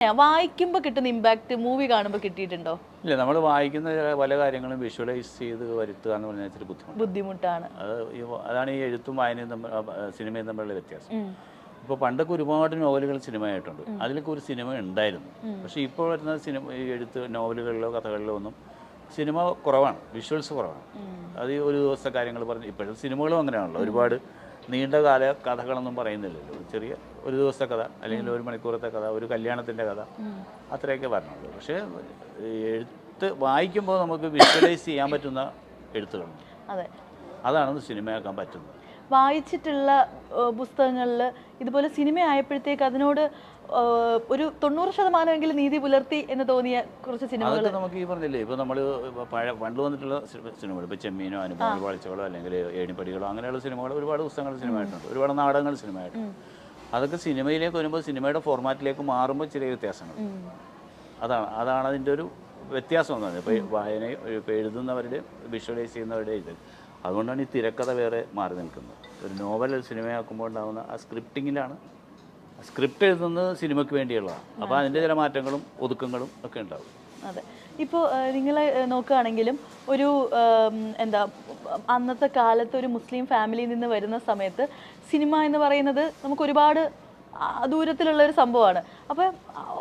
വായിക്കുമ്പോൾ കിട്ടുന്ന impact movie കാണുമ്പോൾ കിട്ടിയിട്ടുണ്ടോ? ഇല്ല, നമ്മൾ വായിക്കുന്ന പല കാര്യങ്ങളും വിഷ്വലൈസ് ചെയ്ത് വരുത്തുക എന്ന് പറഞ്ഞാൽ ഇച്ചിരി ബുദ്ധിമുട്ടാണ്. അതാണ് ഈ എഴുത്തും വായനയും തമ്മിൽ സിനിമയും തമ്മിലുള്ള വ്യത്യാസം. ഇപ്പോൾ പണ്ടൊക്കെ ഒരുപാട് നോവലുകൾ സിനിമയായിട്ടുണ്ട്, അതിലൊക്കെ ഒരു സിനിമ ഉണ്ടായിരുന്നു. പക്ഷേ ഇപ്പോൾ വരുന്ന സിനിമ ഈ എഴുത്ത് നോവലുകളിലോ കഥകളിലോ ഒന്നും സിനിമ കുറവാണ്, വിഷ്വൽസ് കുറവാണ്. അത് ഒരു ദിവസത്തെ കാര്യങ്ങൾ പറഞ്ഞ് ഇപ്പോഴും സിനിമകളും അങ്ങനെയാണല്ലോ, ഒരുപാട് നീണ്ടകാല കഥകളൊന്നും പറയുന്നില്ലല്ലോ. ചെറിയ ഒരു ദിവസത്തെ കഥ അല്ലെങ്കിൽ ഒരു മണിക്കൂറത്തെ കഥ, ഒരു കല്യാണത്തിൻ്റെ കഥ, അത്രയൊക്കെ പറഞ്ഞുള്ളൂ. പക്ഷേ എഴുത്ത് വായിക്കുമ്പോൾ നമുക്ക് വിഷ്വലൈസ് ചെയ്യാൻ പറ്റുന്ന എഴുത്തുകളുണ്ട്. അതെ, അതാണ് സിനിമയാക്കാൻ പറ്റുന്നത്. വായിച്ചിട്ടുള്ള പുസ്തകങ്ങളിൽ ഇതുപോലെ സിനിമ ആയപ്പോഴത്തേക്ക് അതിനോട് ഒരു 90% നീതി പുലർത്തി എന്ന് തോന്നിയ കുറച്ച് സിനിമകൾ നമുക്ക് ഈ പറഞ്ഞില്ലേ. ഇപ്പോൾ നമ്മൾ പണ്ട് വന്നിട്ടുള്ള സിനിമകൾ, ഇപ്പോൾ ചെമ്മീനോ അനുഭവ വാഴ്ചകളോ അല്ലെങ്കിൽ ഏണിപ്പടികളോ അങ്ങനെയുള്ള സിനിമകൾ, ഒരുപാട് പുസ്തകങ്ങൾ സിനിമയായിട്ടുണ്ട്, ഒരുപാട് നാടകങ്ങൾ സിനിമയായിട്ടുണ്ട്. അതൊക്കെ സിനിമയിലേക്ക് വരുമ്പോൾ സിനിമയുടെ ഫോർമാറ്റിലേക്ക് മാറുമ്പോൾ ചെറിയ വ്യത്യാസങ്ങൾ. അതാണ് അതിൻ്റെ ഒരു വ്യത്യാസം എന്ന് പറഞ്ഞത്. ഇപ്പോൾ വായന, ഇപ്പോൾ എഴുതുന്നവരുടെ വിഷ്വലൈസ് ചെയ്യുന്നവരുടെ ഇത്, അതുകൊണ്ടാണ് ഈ തിരക്കഥ വേറെ മാറി നിൽക്കുന്നത്. ഒരു നോവൽ സിനിമയാക്കുമ്പോൾ ഉണ്ടാകുന്ന ആ സ്ക്രിപ്റ്റിങ്ങിലാണ്. സ്ക്രിപ്റ്റ് എഴുതുന്നത് സിനിമയ്ക്ക് വേണ്ടിയുള്ളതാണ്. അപ്പോൾ അതിൻ്റെ ചില മാറ്റങ്ങളും ഒതുക്കങ്ങളും ഒക്കെ ഉണ്ടാവും. അതെ, ഇപ്പോൾ നിങ്ങൾ നോക്കുകയാണെങ്കിലും ഒരു അന്നത്തെ കാലത്ത് ഒരു മുസ്ലിം ഫാമിലിയിൽ നിന്ന് വരുന്ന സമയത്ത് സിനിമ എന്ന് പറയുന്നത് നമുക്ക് ഒരുപാട് ദൂരത്തിലുള്ള ഒരു സംഭവമാണ്. അപ്പോൾ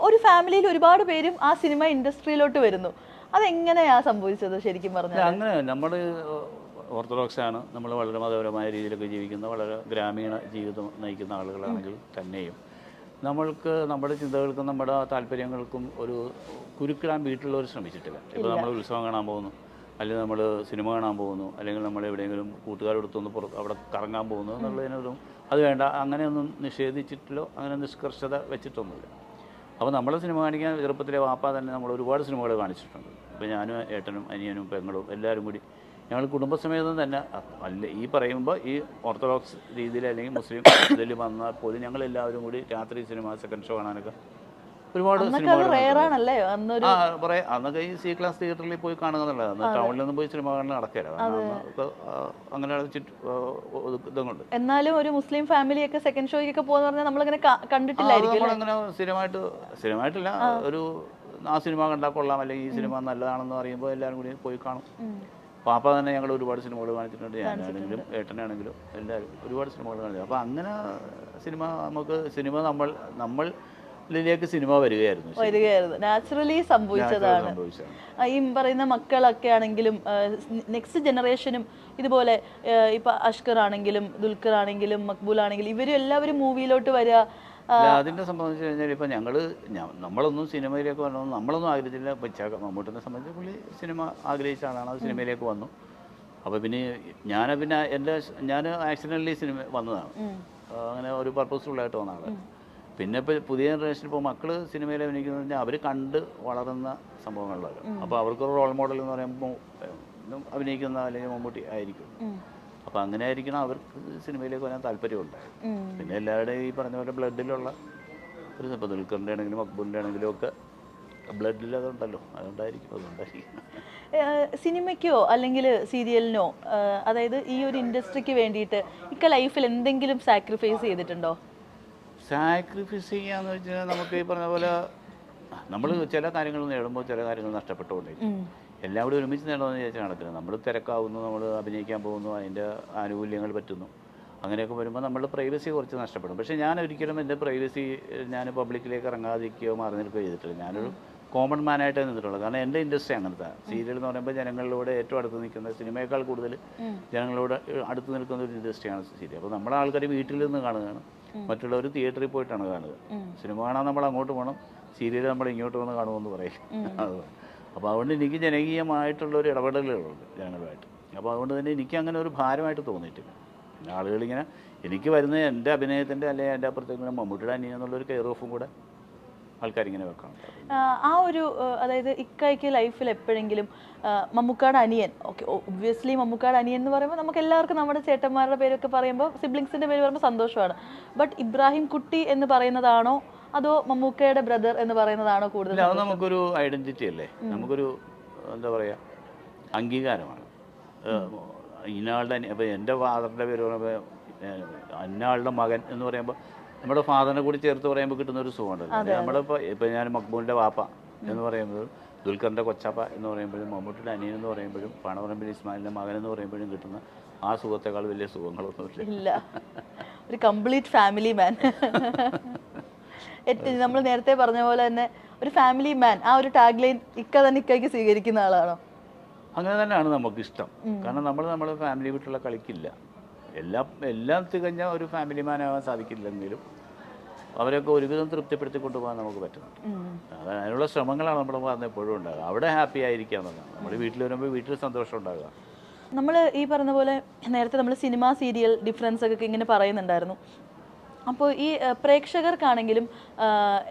ഒരു ഫാമിലിയിൽ ഒരുപാട് പേരും ആ സിനിമ ഇൻഡസ്ട്രിയിലോട്ട് വരുന്നു. അതെങ്ങനെയാണ് സംഭവിച്ചത് ശരിക്കും പറഞ്ഞാൽ? അങ്ങനെ നമ്മൾ ഓർത്തഡോക്സ് ആണ്, നമ്മൾ വളരെ മതപരമായ രീതിയിലൊക്കെ ജീവിക്കുന്ന, വളരെ ഗ്രാമീണ ജീവിതം നയിക്കുന്ന ആളുകളാണെങ്കിൽ തന്നെയും നമ്മൾക്ക് നമ്മുടെ ചിന്തകൾക്കും നമ്മുടെ താല്പര്യങ്ങൾക്കും ഒരു കുരുക്കിടാൻ വീട്ടിലുള്ളവർ ശ്രമിച്ചിട്ടില്ല. ഇപ്പോൾ നമ്മൾ ഉത്സവം കാണാൻ പോകുന്നു, അല്ലെങ്കിൽ നമ്മൾ സിനിമ കാണാൻ പോകുന്നു, അല്ലെങ്കിൽ നമ്മൾ എവിടെയെങ്കിലും കൂട്ടുകാരെടുത്തൊന്ന് അവിടെ കറങ്ങാൻ പോകുന്നു എന്നുള്ളതിനൊന്നും അത് വേണ്ട, അങ്ങനെയൊന്നും നിഷേധിച്ചിട്ടില്ലോ, അങ്ങനെ നിഷ്കർഷത വെച്ചിട്ടൊന്നുമില്ല. അപ്പോൾ നമ്മൾ സിനിമ കാണിക്കാൻ ചെറുപ്പത്തിലെ വാപ്പ തന്നെ നമ്മൾ ഒരുപാട് സിനിമകൾ കാണിച്ചിട്ടുണ്ട്. ഇപ്പോൾ ഞാനും ഏട്ടനും അനിയനും പെങ്ങളും എല്ലാവരും കൂടി ഞങ്ങൾ കുടുംബസമേതം തന്നെ അല്ല ഈ പറയുമ്പോൾ ഈ ഓർത്തഡോക്സ് രീതിയിൽ അല്ലെങ്കിൽ മുസ്ലിം ഇതിൽ വന്നാൽ പോലും ഞങ്ങൾ എല്ലാവരും കൂടി രാത്രി സിനിമ സെക്കൻഡ് ഷോ കാണാനൊക്കെ ഒരുപാട് സിനിമകൾ പറയാം. അന്നൊക്കെ ഈ സി ക്ലാസ് തിയേറ്ററിൽ പോയി കാണുക എന്നുള്ളത്, അന്ന് ടൗണിലൊന്നും പോയി സിനിമ കാണാൻ നടക്കില്ല, അങ്ങനെ ഇതുകൊണ്ട്. എന്നാലും ഒരു മുസ്ലിം ഫാമിലിയൊക്കെ സെക്കൻഡ് ഷോയ്ക്കൊക്കെ പോകുന്ന നമ്മളിങ്ങനെ കണ്ടിട്ടില്ലായിരിക്കും. നമ്മളങ്ങനെ സ്ഥിരമായിട്ടില്ല, ഒരു ആ സിനിമ കണ്ടാൽ കൊള്ളാം അല്ലെങ്കിൽ ഈ സിനിമ നല്ലതാണെന്ന് പറയുമ്പോൾ എല്ലാവരും കൂടി പോയി കാണും. പാപ്പ തന്നെ ഞങ്ങൾ ഒരുപാട് സിനിമകൾ കാണിച്ചിട്ടുണ്ട്, ഞാനാണെങ്കിലും ഏട്ടനാണെങ്കിലും എല്ലാവരും ഒരുപാട് സിനിമകൾ കാണിച്ചു. അപ്പോൾ അങ്ങനെ സിനിമ നമ്മളിലേക്ക് സിനിമ വരികയായിരുന്നു, നാച്ചുറലി സംഭവിച്ചതാണ്. ഈ പറയുന്ന മക്കളൊക്കെ ആണെങ്കിലും നെക്സ്റ്റ് ജനറേഷനും ഇതുപോലെ ഇപ്പൊ അഷ്കർ ആണെങ്കിലും ദുൽഖർ ആണെങ്കിലും മക്ബൂൽ ആണെങ്കിലും ഇവരും എല്ലാവരും മൂവിയിലോട്ട് വരിക. അതിനെ സംബന്ധിച്ച് കഴിഞ്ഞാൽ ഇപ്പോൾ നമ്മളൊന്നും സിനിമയിലേക്ക് വരണമെന്ന് നമ്മളൊന്നും ആഗ്രഹിച്ചില്ല. ഇപ്പോൾ മമ്മൂട്ടിനെ സംബന്ധിച്ച് പുള്ളി സിനിമ ആഗ്രഹിച്ച ആളാണ്, അത് സിനിമയിലേക്ക് വന്നു. അപ്പോൾ പിന്നെ ഞാൻ ആക്സിഡൻ്റലി സിനിമ വന്നതാണ്, അങ്ങനെ ഒരു പർപ്പസ്ഫുള്ളായിട്ട് വന്ന ആളാണ്. പിന്നെ ഇപ്പോൾ പുതിയ ജനറേഷൻ ഇപ്പോൾ മക്കൾ സിനിമയിൽ അഭിനയിക്കുന്നത് പറഞ്ഞാൽ അവർ കണ്ട് വളർന്ന സംഭവങ്ങളിലാണ്. അപ്പോൾ അവർക്കൊരു റോൾ മോഡൽ എന്ന് പറയുമ്പോൾ അഭിനയിക്കുന്ന അല്ലെങ്കിൽ മമ്മൂട്ടി ആയിരിക്കും. അപ്പോൾ അങ്ങനെ ആയിരിക്കണം അവർക്ക് സിനിമയിലേക്ക് വരാൻ താല്പര്യമുണ്ടായത്. പിന്നെ എല്ലാവരുടെയും ഈ പറഞ്ഞ പോലെ ബ്ലഡിലുള്ള ഒരു ഇപ്പോൾ ദുൽഖറിൻ്റെ ആണെങ്കിലും മക്ബൂലിൻ്റെ ആണെങ്കിലും ഒക്കെ ബ്ലഡിൽ അതുണ്ടല്ലോ, അതുകൊണ്ടായിരിക്കും. സിനിമയ്ക്കോ അല്ലെങ്കിൽ സീരിയലിനോ, അതായത് ഈ ഒരു ഇൻഡസ്ട്രിക്ക് വേണ്ടിയിട്ട് ലൈഫിൽ എന്തെങ്കിലും സാക്രിഫൈസ് ചെയ്തിട്ടുണ്ടോ? സാക്രിഫൈസ് ചെയ്യാന്ന് വെച്ചാൽ നമുക്ക് ഈ പറഞ്ഞ പോലെ നമ്മൾ ചില കാര്യങ്ങൾ നേടുമ്പോൾ ചില കാര്യങ്ങൾ നഷ്ടപ്പെട്ടുകൊണ്ടിരിക്കും. എല്ലാം കൂടി ഒരുമിച്ച് നേടണമെന്ന് ചോദിച്ചാൽ നടക്കില്ല. നമ്മൾ തിരക്കാവുന്നു, നമ്മൾ അഭിനയിക്കാൻ പോകുന്നു, അതിൻ്റെ ആനുകൂല്യങ്ങൾ പറ്റുന്നു, അങ്ങനെയൊക്കെ വരുമ്പോൾ നമ്മളുടെ പ്രൈവസി കുറച്ച് നഷ്ടപ്പെടും. പക്ഷേ ഞാൻ ഒരിക്കലും എൻ്റെ പ്രൈവസി ഞാൻ പബ്ലിക്കിലേക്ക് ഇറങ്ങാതിരിക്കുകയോ മാറി നിൽക്കുകയോ ചെയ്തിട്ടില്ല. ഞാനൊരു കോമൺ മാനായിട്ടേ നിന്നിട്ടുള്ളൂ. കാരണം എൻ്റെ ഇൻഡസ്ട്രി അങ്ങനത്തെ സീരിയൽ എന്ന് പറയുമ്പോൾ ജനങ്ങളിലൂടെ ഏറ്റവും അടുത്ത് നിൽക്കുന്ന, സിനിമയേക്കാൾ കൂടുതൽ ജനങ്ങളോട് അടുത്ത് നിൽക്കുന്ന ഒരു ഇൻഡസ്ട്രിയാണ് സീരിയൽ. അപ്പോൾ നമ്മുടെ ആൾക്കാർ വീട്ടിൽ നിന്ന് കാണുകയാണ്, മറ്റുള്ളവർ തിയേറ്ററിൽ പോയിട്ടാണ് കാണുക. സിനിമ കാണാൻ നമ്മൾ അങ്ങോട്ട് പോകണം, സീരിയൽ നമ്മൾ ഇങ്ങോട്ട് വന്ന് കാണുമെന്ന് പറയും. അപ്പോൾ അതുകൊണ്ട് എനിക്ക് ജനകീയമായിട്ടുള്ളൊരു ഇടപെടലുകളുണ്ട് ജനങ്ങളുമായിട്ട്. അപ്പോൾ അതുകൊണ്ട് തന്നെ എനിക്ക് അങ്ങനെ ഒരു ഭാരമായിട്ട് തോന്നിയിട്ടില്ല. പിന്നെ ആളുകളിങ്ങനെ എനിക്ക് വരുന്ന എൻ്റെ അഭിനയത്തിൻ്റെ അല്ലെങ്കിൽ എൻ്റെ അപ്പുറത്തേക്ക് മമ്മൂട്ടിയുടെ അനിയൻ എന്നുള്ളൊരു കെയർ ഓഫും കൂടെ ആൾക്കാരിങ്ങനെ വെക്കണം. ആ ഒരു അതായത് ഇക്കയ്ക്ക് ലൈഫിൽ എപ്പോഴെങ്കിലും മമ്മൂക്കാട് അനിയൻ, ഓക്കെ ഒബ്വിയസ്ലി മമ്മൂക്കാട് അനിയൻ എന്ന് പറയുമ്പോൾ നമുക്ക് എല്ലാവർക്കും നമ്മുടെ ചേട്ടന്മാരുടെ പേരൊക്കെ പറയുമ്പോൾ സിബ്ലിങ്സിൻ്റെ പേര് പറയുമ്പോൾ സന്തോഷമാണ്. ബട്ട് ഇബ്രാഹിം കുട്ടി എന്ന് പറയുന്നതാണോ അതോ മമ്മൂക്കയുടെ ബ്രദർ എന്ന് പറയുന്നതാണോ കൂടുതൽ? അത് നമുക്കൊരു ഐഡന്റിറ്റി അല്ലേ, നമുക്കൊരു എന്താ പറയുക അംഗീകാരമാണ്. ഇന്നയാളുടെ ഇപ്പോൾ എൻ്റെ ഫാദറിൻ്റെ പേര് പറയുമ്പോൾ ഇന്നയാളുടെ മകൻ എന്ന് പറയുമ്പോൾ നമ്മുടെ ഫാദറിനെ കൂടി ചേർത്ത് പറയുമ്പോൾ കിട്ടുന്ന ഒരു സുഖമുണ്ടല്ലോ. നമ്മുടെ ഇപ്പോൾ ഞാൻ മക്ബൂലിൻ്റെ വാപ്പ എന്ന് പറയുന്നത്, ദുൽഖറിൻ്റെ കൊച്ചാപ്പ എന്ന് പറയുമ്പോഴും, മമ്മൂട്ടിയുടെ അനിയൻ എന്ന് പറയുമ്പോഴും, പണവറമ്പിൽ ഇസ്മായിലിൻ്റെ മകൻ എന്ന് പറയുമ്പോഴും കിട്ടുന്ന ആ സുഖത്തെക്കാൾ വലിയ സുഖങ്ങളൊന്നും ഇല്ല. ഒരു കംപ്ലീറ്റ് ഫാമിലി മാൻ. നമ്മൾ നേരത്തെ പറഞ്ഞ പോലെ തന്നെ ഒരു ഫാമിലി മാൻ, ആ ഒരു ടാഗ് ലൈൻ ഇക്ക തന്നെ ഇക്കയ്ക്ക് സ്വീകരിക്കുന്ന ആളാണോ? അങ്ങനെ തന്നെയാണ് നമുക്കിഷ്ടം. കാരണം നമ്മുടെ ഫാമിലി വീട്ടിലുള്ള കളിക്കില്ല. എല്ലാം തികഞ്ഞ ഒരു ഫാമിലി മാനാവാൻ സാധിക്കില്ലെങ്കിലും അവരൊക്കെ ഒരുവിധം തൃപ്തിപ്പെടുത്തി കൊണ്ടുപോകാൻ നമുക്ക് പറ്റുന്നുണ്ട്. അതിനുള്ള ശ്രമങ്ങളാണ് നമ്മുടെ ഭാഗത്ത് എപ്പോഴും ഉണ്ടാകുക. അവിടെ ഹാപ്പി ആയിരിക്കുക എന്നുള്ളതാണ്. നമ്മൾ വീട്ടിൽ വരുമ്പോൾ വീട്ടിൽ സന്തോഷം ഉണ്ടാകുക. നമ്മൾ ഈ പറഞ്ഞ പോലെ നേരത്തെ നമ്മൾ സിനിമ സീരിയൽ ഡിഫറൻസ് ഒക്കെ ഇങ്ങനെ പറയുന്നുണ്ടായിരുന്നു. അപ്പോൾ ഈ പ്രേക്ഷകർക്കാണെങ്കിലും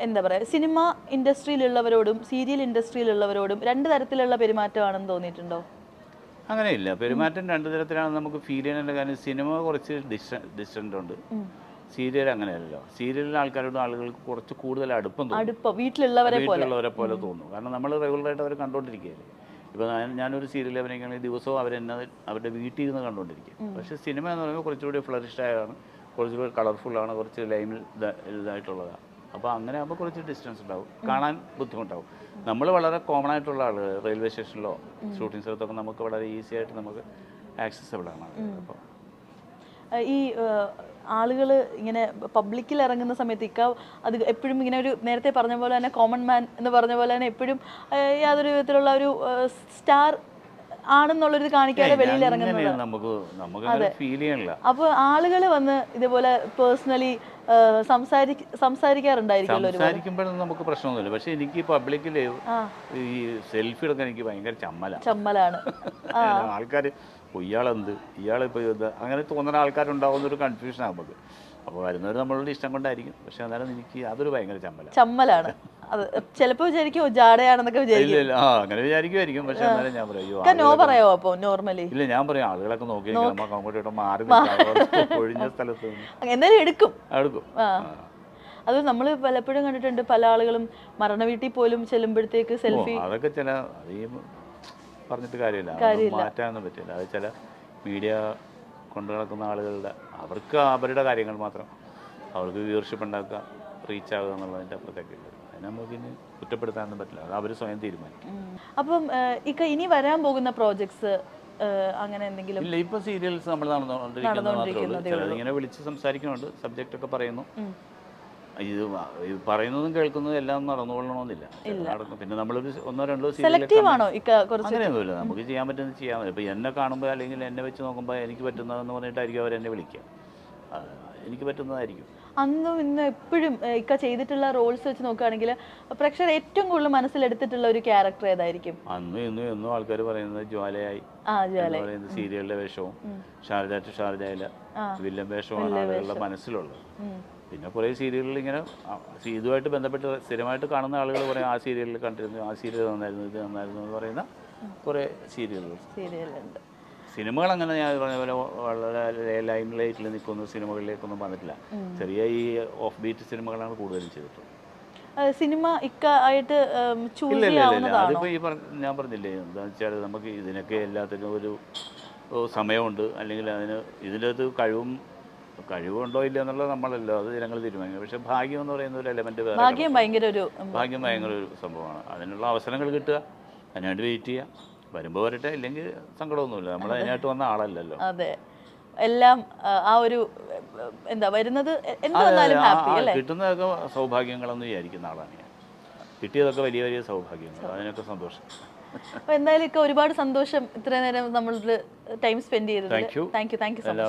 എന്താ പറയുക, സിനിമ ഇൻഡസ്ട്രിയിലുള്ളവരോടും സീരിയൽ ഇൻഡസ്ട്രിയിലുള്ളവരോടും രണ്ട് തരത്തിലുള്ള പെരുമാറ്റമാണെന്ന് തോന്നിയിട്ടുണ്ടോ? അങ്ങനെയില്ല, പെരുമാറ്റം രണ്ടു തരത്തിലാണ് നമുക്ക് ഫീൽ ചെയ്യുന്നതിൻ്റെ കാര്യം. സിനിമ കുറച്ച് ഡിസ്റ്റൻ്റ് ഉണ്ട്, സീരിയൽ അങ്ങനെയല്ലോ. സീരിയലിലെ ആൾക്കാരോട് ആളുകൾക്ക് കുറച്ച് കൂടുതൽ അടുപ്പം വീട്ടിലുള്ളവരെ പോലെ തോന്നും. കാരണം നമ്മൾ റെഗുലറായിട്ട് അവർ കണ്ടുകൊണ്ടിരിക്കുകയല്ലേ. ഇപ്പോൾ ഞാനൊരു സീരിയൽ അഭിനയിക്കുകയാണെങ്കിൽ ദിവസവും അവരെന്നെ അവരുടെ വീട്ടിൽ ഇരുന്ന് കണ്ടുകൊണ്ടിരിക്കും. പക്ഷേ സിനിമ എന്ന് പറയുമ്പോൾ കുറച്ചുകൂടി ഫ്ലറിഷ്ഡായതാണ്, കുറച്ചുകൂടി കളർഫുള്ളാണ്, കുറച്ച് ലൈമിൽ ഇതായിട്ടുള്ളതാണ്. അപ്പോൾ അങ്ങനെ ആകുമ്പോൾ കുറച്ച് ഡിസ്റ്റൻസ് ഉണ്ടാവും, കാണാൻ ബുദ്ധിമുട്ടാവും. നമ്മൾ വളരെ കോമൺ ആയിട്ടുള്ള ആളുകൾ റെയിൽവേ സ്റ്റേഷനിലോ ഷൂട്ടിംഗ് സ്ഥലത്തൊക്കെ നമുക്ക് വളരെ ഈസി ആയിട്ട് നമുക്ക് ആക്സസിബിൾ ആണ്. അപ്പോൾ ഈ ആളുകൾ ഇങ്ങനെ പബ്ലിക്കിൽ ഇറങ്ങുന്ന സമയത്ത് അത് എപ്പോഴും ഇങ്ങനെ ഒരു നേരത്തെ പറഞ്ഞ പോലെ തന്നെ കോമൺ മാൻ എന്ന് പറഞ്ഞ പോലെ തന്നെ എപ്പോഴും യാതൊരു വിധത്തിലുള്ള ഒരു സ്റ്റാർ ആണെന്നുള്ളൊരു കാണിക്കാതെ വെളിയിൽ ഇറങ്ങുന്നത് അപ്പൊ ആളുകൾ വന്ന് ഇതേപോലെ പേഴ്സണലി സംസാരിക്കാറുണ്ടായിരിക്കുമല്ലോ. സംസാരിക്കുമ്പോഴൊന്നും നമുക്ക് പ്രശ്നമൊന്നുമില്ല. പക്ഷെ എനിക്ക് പബ്ലിക്കിൽ ഈ സെൽഫി എടുക്കാൻ എനിക്ക് ഭയങ്കര ചമ്മലാണ്. ആൾക്കാർ ഇയാളെന്ത് ഇയാളിപ്പോൾ അങ്ങനെ തോന്നുന്ന ആൾക്കാരുണ്ടാവുന്നൊരു കൺഫ്യൂഷനാണ് നമുക്ക്. അപ്പോൾ വരുന്നവർ നമ്മളുടെ ഇഷ്ടം കൊണ്ടായിരിക്കും. പക്ഷെ എന്നാലും എനിക്ക് അതൊരു ഭയങ്കര ചമ്മലാണ്. അത് ചിലപ്പോൾ വിചാരിക്കും ജാടയാണെന്നൊക്കെ വിചാരിക്കും. അങ്ങനെ വിചാരിക്കുമായിരിക്കും. പക്ഷെ എന്നാലും ഞാൻ പറയും പറയാമോ അപ്പോൾ നോർമലി? ഇല്ല, ഞാൻ പറയും ആളുകളൊക്കെ നോക്കി അങ്ങോട്ടും മാറി ഒഴിഞ്ഞ സ്ഥലത്ത് എന്തായാലും എടുക്കും. അത് നമ്മൾ പലപ്പോഴും കണ്ടിട്ടുണ്ട്, പല ആളുകളും മരണ വീട്ടിൽ പോലും ചെല്ലുമ്പോഴത്തേക്ക് സെൽഫി. അതൊക്കെ ചില പറഞ്ഞിട്ട് കാര്യമില്ല, മാറ്റാനൊന്നും പറ്റില്ല. അത് ചില മീഡിയ കൊണ്ടു നടക്കുന്ന ആളുകളുടെ അവർക്ക് അവരുടെ കാര്യങ്ങൾ മാത്രം, അവർക്ക് വ്യൂവർഷിപ്പ് ഉണ്ടാക്കുക, റീച്ച് ആകുക എന്നുള്ളതിൻ്റെ അപ്പുറത്തേക്കില്ല. അതിന് നമുക്ക് ഇനി കുറ്റപ്പെടുത്താനൊന്നും പറ്റില്ല, അത് അവർ സ്വയം തീരുമാനിക്കും. അപ്പം ഇനി വരാൻ പോകുന്ന പ്രോജക്ട്സ് അങ്ങനെ എന്തെങ്കിലും? ഇല്ല, ഇപ്പൊ സീരിയൽസ് നമ്മൾ നടന്നുകൊണ്ടിരിക്കുന്നത് മാത്രമേ ഉള്ളൂ. ചിലതിങ്ങനെ വിളിച്ച് സംസാരിക്കുന്നുണ്ട്, സബ്ജക്റ്റ് ഒക്കെ പറയുന്നു. ഇത് പറയുന്നതും കേൾക്കുന്നതും എല്ലാം നടന്നുകൊള്ളണമെന്നില്ല. പിന്നെ നമ്മളൊരു ഒന്നോ രണ്ടോ അങ്ങനെയൊന്നുമില്ല, നമുക്ക് ചെയ്യാൻ പറ്റുന്നത് ചെയ്യാൻ. ഇപ്പൊ എന്നെ കാണുമ്പോൾ അല്ലെങ്കിൽ എന്നെ വെച്ച് നോക്കുമ്പോൾ എനിക്ക് പറ്റുന്നതെന്ന് പറഞ്ഞിട്ടായിരിക്കും അവരെന്നെ വിളിക്കുക. എനിക്ക് പറ്റുന്നതായിരിക്കും. അന്നും ഇന്നും എപ്പോഴും ഇക്ക ചെയ്തിട്ടുള്ള റോൾസ് വെച്ച് നോക്കുകയാണെങ്കിൽ പ്രേക്ഷകർ ഏറ്റവും കൂടുതൽ മനസ്സിലെടുത്തിട്ടുള്ള ഒരു ക്യാരക്ടർ ഏതായിരിക്കും? അന്നും ഇന്നും എന്നും ആൾക്കാർ പറയുന്നത് ജ്വാലയായി പറയുന്നത് സീരിയലിലെ വേഷവും ഷാർജ ടു ഷാർജയിലെ വില്ലൻ വേഷമാണ് ആളുകളുടെ മനസ്സിലുള്ളത്. പിന്നെ കുറേ സീരിയലുകൾ ഇങ്ങനെ ഇതുമായിട്ട് ബന്ധപ്പെട്ട് സ്ഥിരമായിട്ട് കാണുന്ന ആളുകൾ പറയും ആ സീരിയലിൽ കണ്ടിരുന്നു, ആ സീരിയൽ നന്നായിരുന്നു, ഇത് നന്നായിരുന്നു എന്ന് പറയുന്ന കുറേ സീരിയലുണ്ട്. സിനിമകൾ അങ്ങനെ ഞാൻ പറഞ്ഞ പോലെ വളരെ ലൈം ലൈറ്റിൽ നിൽക്കുന്ന സിനിമകളിലേക്കൊന്നും വന്നിട്ടില്ല. ചെറിയ ഈ ഓഫ് ബീറ്റ് സിനിമകളാണ് കൂടുതലും ചെയ്തിട്ടുള്ളത്. സിനിമ ആയിട്ട് അതിപ്പോൾ ഞാൻ പറഞ്ഞില്ലേ, എന്താണെന്ന് വെച്ചാൽ നമുക്ക് ഇതിനൊക്കെ എല്ലാത്തിനും ഒരു സമയമുണ്ട്. അല്ലെങ്കിൽ അതിന് ഇതിനകത്ത് കഴിവുണ്ടോ ഇല്ല എന്നുള്ളത് നമ്മളല്ലോ, അത് ജനങ്ങൾ തീരുമാനിക്കും. പക്ഷെ ഭാഗ്യം എന്ന് പറയുന്ന ഒരു എലമെന്റ് ഭാഗ്യം ഭയങ്കര ഒരു സംഭവമാണ്. അതിനുള്ള അവസരങ്ങൾ കിട്ടുക, അതിനായിട്ട് വെയിറ്റ് ചെയ്യുക, വരുമ്പോൾ വരട്ടെ, ഇല്ലെങ്കിൽ സങ്കടമൊന്നുമില്ല. നമ്മൾ അതിനായിട്ട് വന്ന ആളല്ലല്ലോ. അതെ, എല്ലാം ആ ഒരു എന്താ വരുന്നത് കിട്ടുന്നതൊക്കെ സൗഭാഗ്യങ്ങളെന്ന് വിചാരിക്കുന്ന ആളാണ് ഞാൻ. കിട്ടിയതൊക്കെ വലിയ വലിയ സൗഭാഗ്യങ്ങൾ, അതിനൊക്കെ സന്തോഷം. എന്തായാലും ഒരുപാട് സന്തോഷം ഇത്രയും നേരം നമ്മൾ ടൈം സ്പെൻഡ് ചെയ്തത്. Thank you so much.